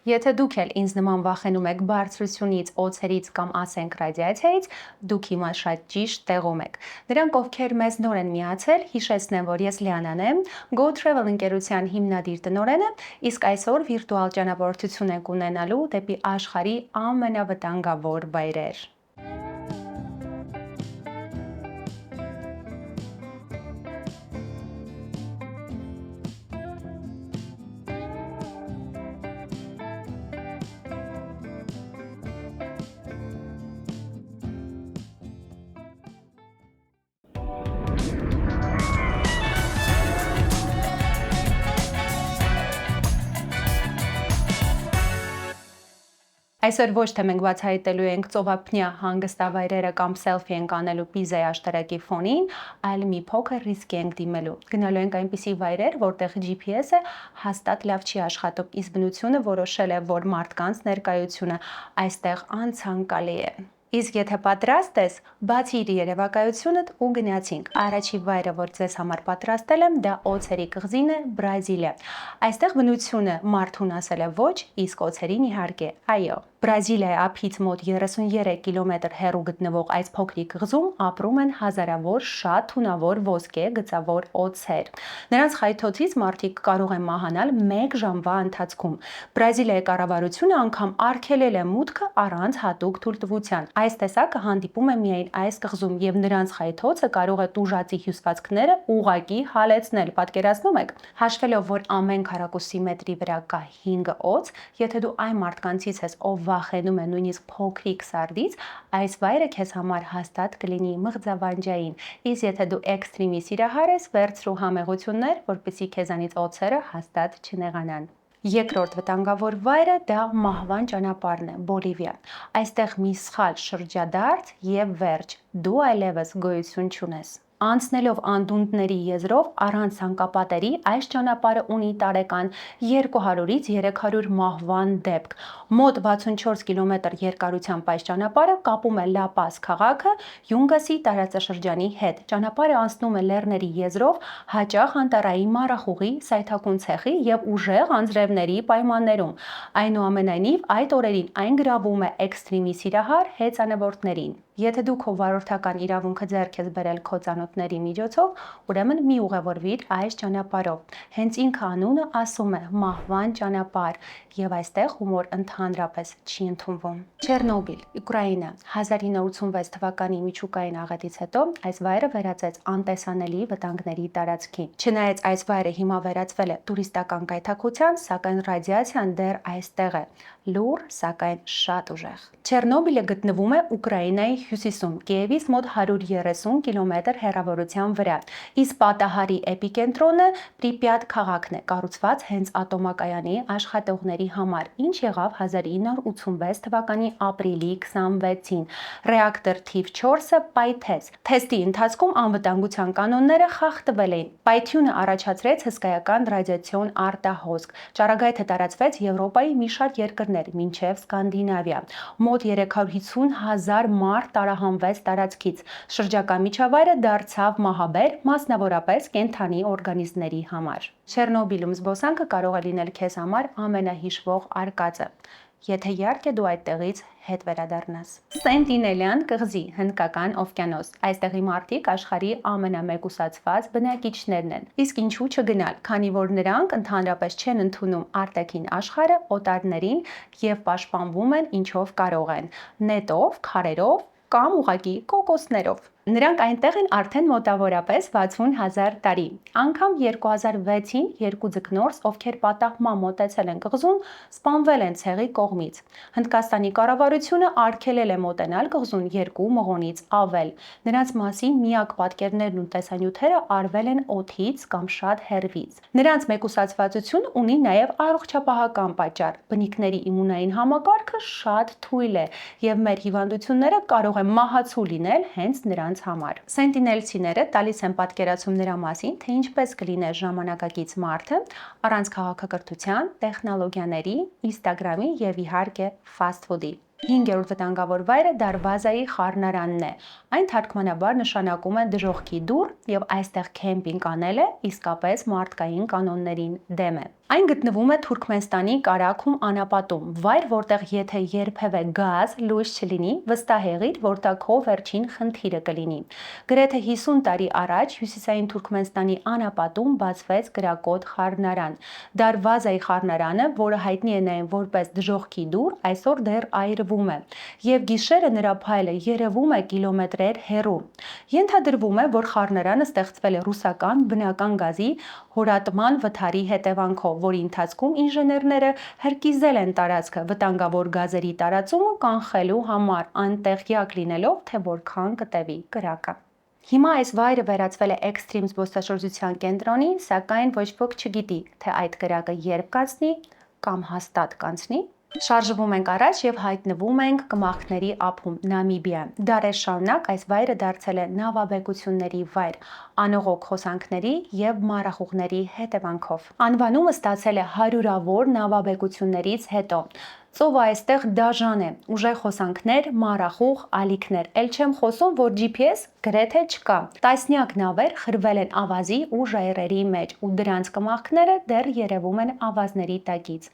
Եթե դուք էլ ինձ նման վախենում եք բարձրությունից, օձերից կամ ասենք ռադիացիայից, դուք հիմա շատ ճիշտ տեղում եք։ Նրանք, ովքեր մեզ նոր են միացել, հիշեցնեմ, որ ես Լիանան եմ, Go Travel ընկերության հիմնադիր տնօրենը, իսկ այսօր վիրտուալ ճանապարհորդություն ենք ունենալու դեպի աշխարհի ամենավտանգավոր վայրեր։ Այսօր ոչ թե մենք բացահայտելու ենք ծովափնյա հանգստավայրերը կամ սելֆի ենք անելու Պիզայի աշտարակի ֆոնին, այլ մի փոքր ռիսկի ենք դիմելու։ Գնալու ենք այնպիսի վայրեր, որտեղ GPS-ը հաստատ լավ չի աշխատում, իսկ բնությունը որոշել է, որ մարդկանց ներկայությունը այստեղ անցանկալի է։ Իսկ եթե պատրաստ ես, բացիր երևակայությունդ ու գնացինք։ Առաջի վայրը, որ ձեզ համար պատրաստել եմ, դա օձերի կղզին է, Բրազիլիա։ Այստեղ բնությունը մարդուն ասել է ոչ, իսկ օձերին իհարկե այո։ Բրազիլիայի ափից մոտ 33 կիլոմետր հեռու գտնվող այս փոքրիկ կղզում ապրում են հազարավոր շատ թունավոր ոսկե գծավոր օձեր։ Նրանց խայթոցից մարդիկ կարող են մահանալ 1 ժամվա ընթացքում։ Բրազիլիայի կառավարությունը անգամ արգելել է մուտքը առանց հատուկ թույլտվության։ Այս տեսակը հանդիպում է միայն այս կղզում եւ նրանց խայթոցը կարող է տուժածի հյուսվածքները ուղղակի հալեցնել։ Պատկերացնում եք։ Հաշվելով, որ ամեն քառակուսի մետրի վրա կա 5 օձ, եթե դու այն մարդկանցից ես, ով վախենում է նույնիսկ փոքրիկ սարդից, այս վայրը քեզ համար հաստատ կլինի մղձավանջային։ Իսկ եթե դու էքստրեմի սիրահար ես, վերցրու համեղություններ, որպեսզի քեզանից օձերը հաստատ չնեղանան։ Երկրորդ վտանգավոր վայրը դա մահվան ճանապարհն է, Բոլիվիա։ Այստեղ մի սխալ շրջադարձ եւ վերջ, դու այլևս գոյություն չունես։ Անցնելով անդունդների եզրով առանց ցանկապատերի այս ճանապարհը ունի տարեկան 200-ից 300 մահվան դեպք։ Մոտ 64 կիլոմետր երկարությամբ այս ճանապարհը կապում է Լա Պազ քաղաքը Յունգասի տարածաշրջանի հետ։ Ճանապարհը անցնում է լեռների եզրով, հաճախ անտառային մառախուղի, սայթաքուն ցեխի եւ ուժեղ անձրևների պայմաններում։ Այնուամենայնիվ, այդ օրերին այն գրավում է էքստրեմի սիրահար հեծանվորդներին։ Եթե դու քո վարորդական իրավունքը ձեռք ես բերել քո ծանոթների միջոցով, ուրեմն մի ուղևորվիր այս ճանապարհով։ Հենց ինքը անունը ասում է մահվան ճանապարհ, եւ այստեղ հումոր ընդհանրապես չի ընդունվում։ Չեռնոբիլ, Ուկրաինա, 1986 թվականի միջուկային աղետից հետո այս վայրը վերածեց անտեսանելի վտանգների տարածքի։ Չնայած այս վայրը հիմա վերածվել է տուրիստական կայթակղության, սակայն ռադիացիան դեռ այստեղ է։ Լուր, սակայն շատ ուժեղ։ Չեռնոբիլը գտնվում է Ուկրաինայի հյուսիսում, Կիևից մոտ 130 կիլոմետր հեռավորության վրա, իսկ պատահարի էպիկենտրոնը Պրիպյատ քաղաքն է, կառուցված հենց ատոմակայանի աշխատողների համար, ինչ եղավ 1986 թվականի ապրիլի 26-ին։ Ռեակտոր թիվ 4-ը պայթեց։ Թեստի ընթացքում անվտանգության կանոնները խախտվել էին։ Պայթյունը առաջացրեց հսկայական ռադիացիոն արտահոսք։ Ճառագայթը տարածվեց Եվրոպայի մի շարք երկրներ, մինչև Սկանդինավիա։ Մոտ 350,000 մարդ տարահանվեց տարածքից։ Շրջակա միջավայրը դարձավ մահաբեր, մասնավորապես կենդանի օրգանիզմների համար։ Չեռնոբիլում զբոսանքը կարող է լինել քեզ համար ամենահիշվող արկածը, եթե իհարկե դու այդտեղից հետ վերադառնաս։ Սենտինելյան կղզի, Հնդկական օվկիանոս։ Այստեղի մարդիկ աշխարհի ամենամեկուսացված բնակիչներն են։ Իսկ ինչու չգնալ, քանի որ նրանք ընդհանրապես չեն ընդունում արտաքին աշխարհը, օտարներին եւ պաշտպանվում են ինչով կարող են՝ նետով, քարերով կամ ուղղակի կոկոսներով։ Նրանք այնտեղ են արդեն մոտավորապես 60,000 տարի։ Անգամ 2006-ին 2 ձկնորս, ովքեր պատահման մոտեցել են կղզուն, սպանվել են ցեղի կողմից։ Հնդկաստանի կառավարությունը արգելել է մոտենալ կղզուն 2 մղոնից ավել։ Նրանց մասին միակ պատկերներն ու տեսանյութերը արվել են օդից կամ շատ հեռվից։ Նրանց մեկուսացվածությունը ունի նաև առողջապահական պատճառ։ Բնիկների իմունային համակարգը շատ թույլ է եւ մեր հիվանդությունները կարող են մահացու լինել հենց նրանց համար։ Սենտինելցիները տալիս են պատկերացում նրա մասին, թե ինչպես կլիներ ժամանակակից մարդը առանց քաղաքակրթության, տեխնոլոգիաների, Instagram-ի եւ իհարկե fast food-ի։ 5-րդ վտանգավոր վայրը Դարվազայի խառնարանն է։ Այն թարգմանաբար նշանակում է դժոխքի դուռ եւ այստեղ քեմպինգ անելը իսկապես մարդկային կանոններին դեմ է։ Այն գտնվում է Թուրքմենստանի Կարաքում անապատում, վայր, որտեղ եթե երբևէ գազ, լույս չլինի, վստահ եղիր, որ դա քո վերջին խնդիրը կլինի։ Գրեթե 50 տարի առաջ հյուսիսային Թուրքմենստանի անապատում բացվեց կրակոտ խառնարան։ Դարվազայի խառնարանը, որը հայտնի է նաև որպես դժոխքի դուռ, այսօր դեռ այրվում է, եւ գիշերը նրա փայլը երևում է կիլոմետրեր հեռու։ Ենթադրվում է, որ խառնարանը ստեղծվել է ռուսական բնական գազի հորատման վթարի հետևանքով, որի ընթացքում ինժեներները հրկիզել են տարածքը վտանգավոր գազերի տարածումը կանխելու համար, անտեղյակ լինելով, թե որքան կտևի կրակը։ Հիմա այս վայրը վերածվել է էքստրիմ զբոսաշրջության կենտրոնի, սակայն ոչ ոք չգիտի, թե այդ կրակը երբ կանցնի կամ հաստատ կանցնի։ Շարժվում ենք առաջ եւ հայտնվում ենք կմախքների ափում Նամիբիա։ Դարեր շարունակ այս վայրը դարձել է նավաբեկությունների վայր, անողոք հոսանքների եւ մառախուղների հետևանքով։ Անվանումը ստացել է հարյուրավոր նավաբեկություններից հետո։ Ծովը այստեղ դաժան է, ուժեղ հոսանքներ, մառախուղ, ալիքներ, էլ չեմ խոսում, որ GPS գրեթե չկա։ Տասնյակ նավեր խրվել են ավազի ու ժայռերի մեջ, ու դրանց կմախքները դեռ երևում են ավազների տակից։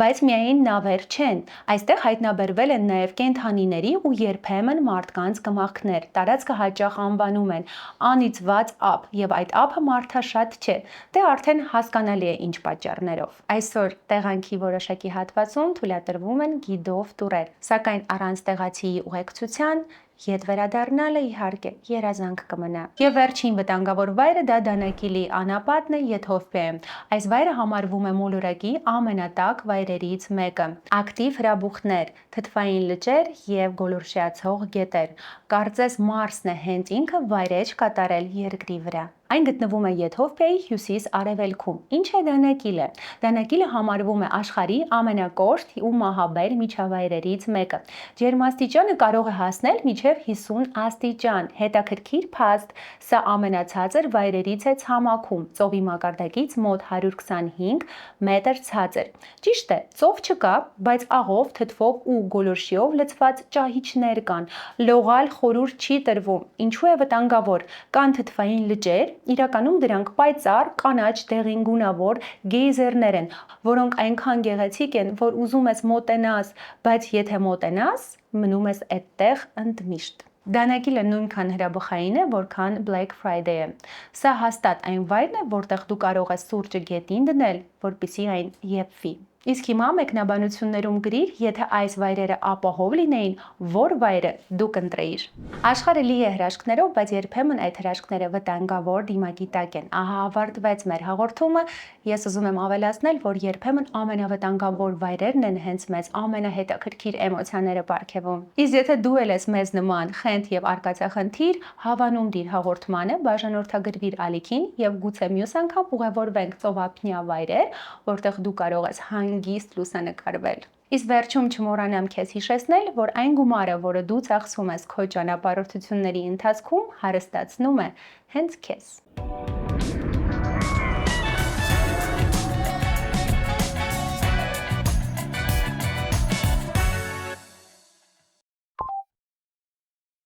Բայց միայն նավեր չեն, այստեղ հայտնաբերվել են նաև կենդանիների ու երբեմն մարդկանց կմախքներ։ Տարածքը հաճախ անվանում են անիծված ափ, եւ այդ ափը մարդաշատ չէ։ Դե արդեն հասկանալի է ինչ պատճառներով։ Այսօր տեղանքի որոշակի հատվածում թույլատրվում են գիդով տուրեր, սակայն առանց տեղացիի ուղեկցության ետ վերադառնալը իհարկե երազանք կմնա։ Եվ վերջին վտանգավոր վայրը դա Դանակիլի անապատն է Եթովպիայում։ Այս վայրը համարվում է մոլորակի ամենատաք վայրերից մեկը։ Ակտիվ հրաբուխներ, թթվային լճեր եւ գոլորշիացող գետեր։ Կարծես Մարսն է հենց ինքը վայրեջ կատարել երկրի վրա։ Այն գտնվում է Եթովպիայի հյուսիս-արևելքում։ Ինչ է Դանակիլը։ Դանակիլը համարվում է աշխարհի ամենակոշտ ու մահաբեր միջավայրերից մեկը։ Ջերմաստիճանը կարող է հասնել մինչև 50 աստիճան։ Հետաքրքիր փաստ, սա ամենացածր վայրերից է ցամաքում, ծովի մակարդակից մոտ 125 մետր ցածր։ Ճիշտ է, ծով չկա, բայց աղով, թթվով ու գոլորշիով լցված ճահիճներ կան։ Լողալ խորհուրդ չի տրվում։ Ինչու է վտանգավոր։ Կան թթվային լճեր, իրականում դրանք պայծառ, կանաչ դեղին գունավոր գեյզերներ են, որոնք այնքան գեղեցիկ են, որ ուզում ես մոտենաս, բայց եթե մոտենաս, մնում ես այդտեղ ընդմիշտ։ Դանակիլը նույնքան հրաբխային է, որքան Black Friday-ը։ Սա հաստատ այն վայրն է, որտեղ դու կարող ես սուրճը գետին դնել, որպեսզի այն եփվի։ Իսկ հիմա մեկնաբանություններում գրիր, եթե այս վայրերը ապահով լինեին, որ վայրը դու կընտրեիր։ Աշխարհը լի է հրաշքներով, բայց երբեմն այդ հրաշքները վտանգավոր դիմակի տակ են։ Ահա ավարտվեց մեր հաղորդումը։ Ես ուզում եմ ավելացնել, որ երբեմն ամենավտանգավոր վայրերն են հենց մեզ ամենահետաքրքիր էմոցիաները պարգևում։ Իսկ եթե դու ես մեզ նման խենթ եւ արկածախնդիր, հավանում դիր հաղորդմանը, բաժանորդագրվիր ալիքին եւ գուցե մյուս անգամ ուղևորվենք ծովափնյա վայրեր, որտեղ դու կարող ես հանգիստ լուսանկարվել։ Իսկ վերջում չմոռանամ քեզ հիշեցնել, որ այն գումարը, որը դու ծախսում ես քո ճանապարհորդությունների ընթացքում, հարստացնում է հենց քեզ։